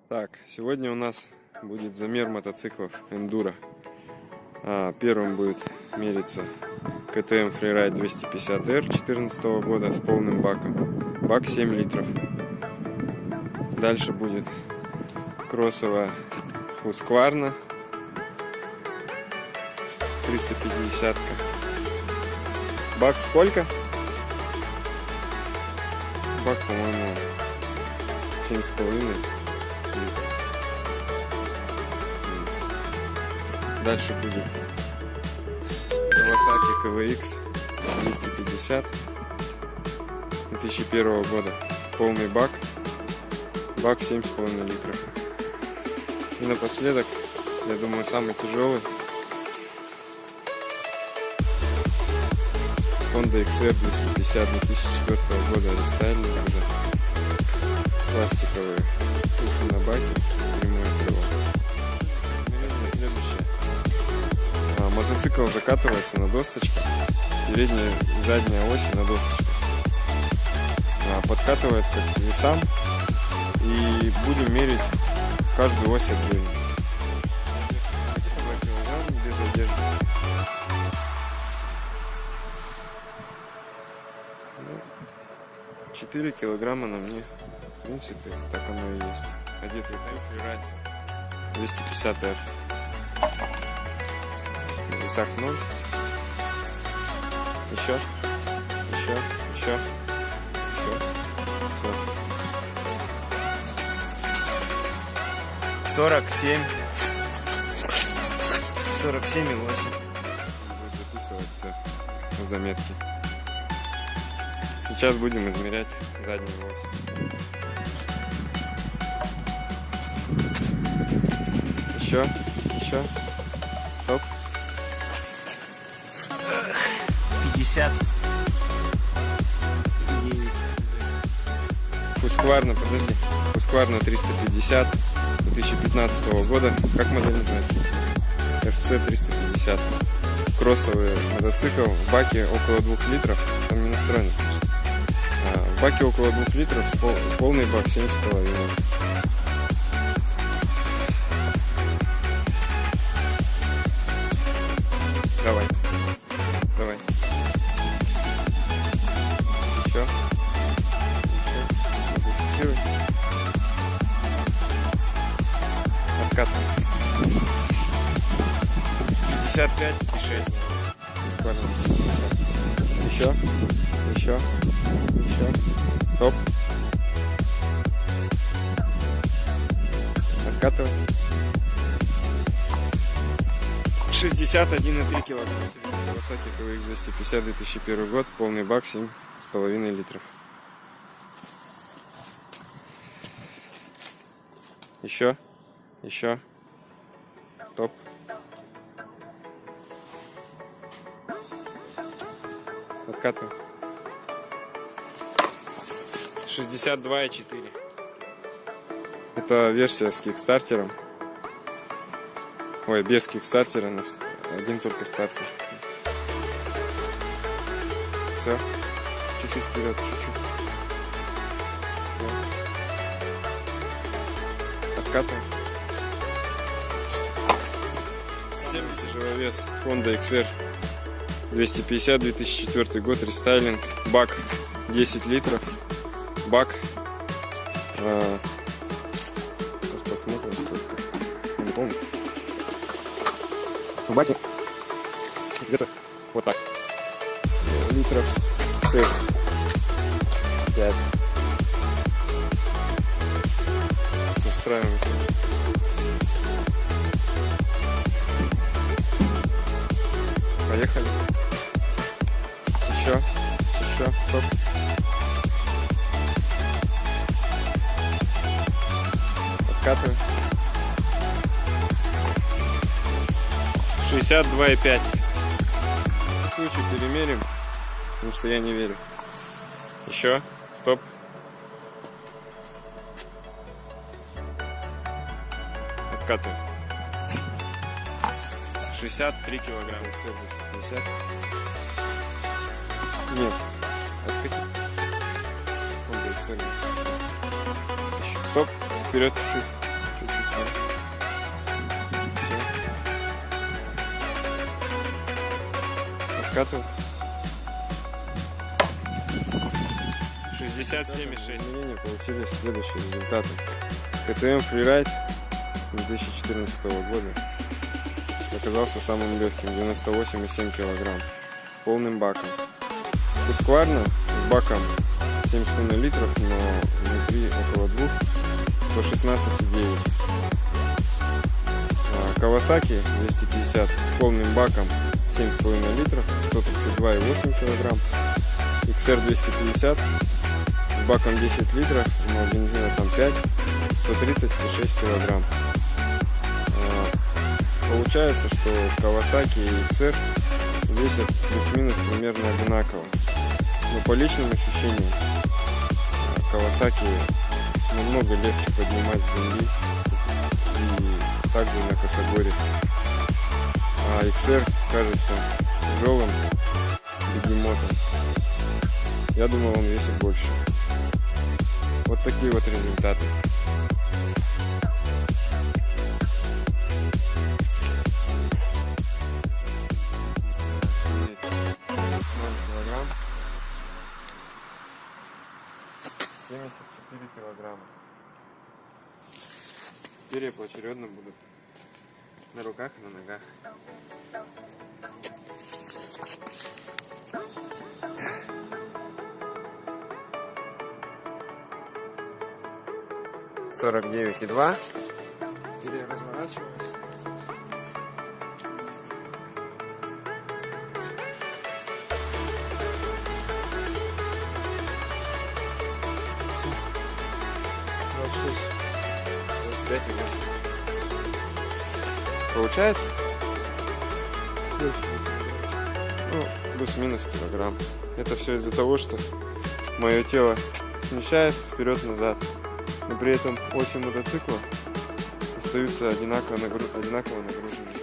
Так, сегодня у нас будет замер мотоциклов Enduro. Первым будет мериться КТМ Freeride 250R 2014 года с полным баком. Бак 7 литров. Дальше будет кроссовая Husqvarna 350. Бак сколько? Бак, по-моему, 7,5. Дальше будет Kawasaki KVX 250 2001 года. Полный бак. Бак 7,5 литров. И напоследок, я думаю, самый тяжелый Honda XR 250 2004 года. Рестайлинг уже. Пластиковые уши на баке. Прямое крыло. Следующее. Мотоцикл закатывается на досточке. Передняя и задняя оси на досточке. Подкатывается к весам. И будем мерить каждую ось отдельно. 4 килограмма на мне. В принципе, так оно и есть. Одет в Freeride 250R. В весах 0. Еще. 47,8. Будет записывать все в заметке. Сейчас будем измерять заднюю ось. Еще. Стоп. 50. Husqvarna, подожди. Husqvarna 350 2015 года. Как модель называется? FC 350. Кроссовый мотоцикл. В баке около 2 литров. Там не настроено. В баке около 2 литров. Полный бак 7,5. Давай. Еще. Фиксируй. Откатывай. 55,6. Еще. Стоп. Откатывай. 61,3 килограмма. Kawasaki KVX 250 2001 год. Полный бак 7,5 литров. Еще. Стоп. Откатывай. 62,4. Это версия с кикстартером. Ой, без кикстартера. Один только стартер. Все. Чуть-чуть вперед, чуть-чуть. Откатываем. 70 тяжеловес. Honda XR 250 2004 год. Рестайлинг. Бак 10 литров. Бак. Сейчас посмотрим сколько. Не помню. В баке где-то вот так. Литров 6. 5. Настраиваемся. Поехали. Еще. Стоп. Откатываем. 62,5. В случае перемерим, потому что я не верю. Еще. Стоп. Откатываем. 63 килограмма. 50. Нет. Откати. Стоп. Вперед чуть-чуть. откатывай. 67,6. Измерения получились следующие результаты. КТМ Freeride 2014 года оказался самым легким, 98,7 кг, с полным баком. Husqvarna с баком 7,5 литров, но внутри около 2, 116,9. Kawasaki 250 с полным баком 7,5 литров, 132,8 кг. XR 250 с баком 10 литров, но бензина там 5, 130,6 кг. Получается, что Kawasaki и XR весят плюс-минус примерно одинаково. Но по личным ощущениям Kawasaki намного легче поднимать с земли и также на косогоре. А XR кажется тяжелым бегемотом. Я думал, он весит больше. Вот такие вот результаты. Килограмм. 74 килограмма. Теперь я поочередно буду на руках и на ногах. Сорок 49,2. Теперь я разворачиваюсь. Получается? Ну, плюс-минус килограмм. Это все из-за того, что мое тело смещается вперед-назад, но при этом оси мотоцикла остаются одинаково нагруженными.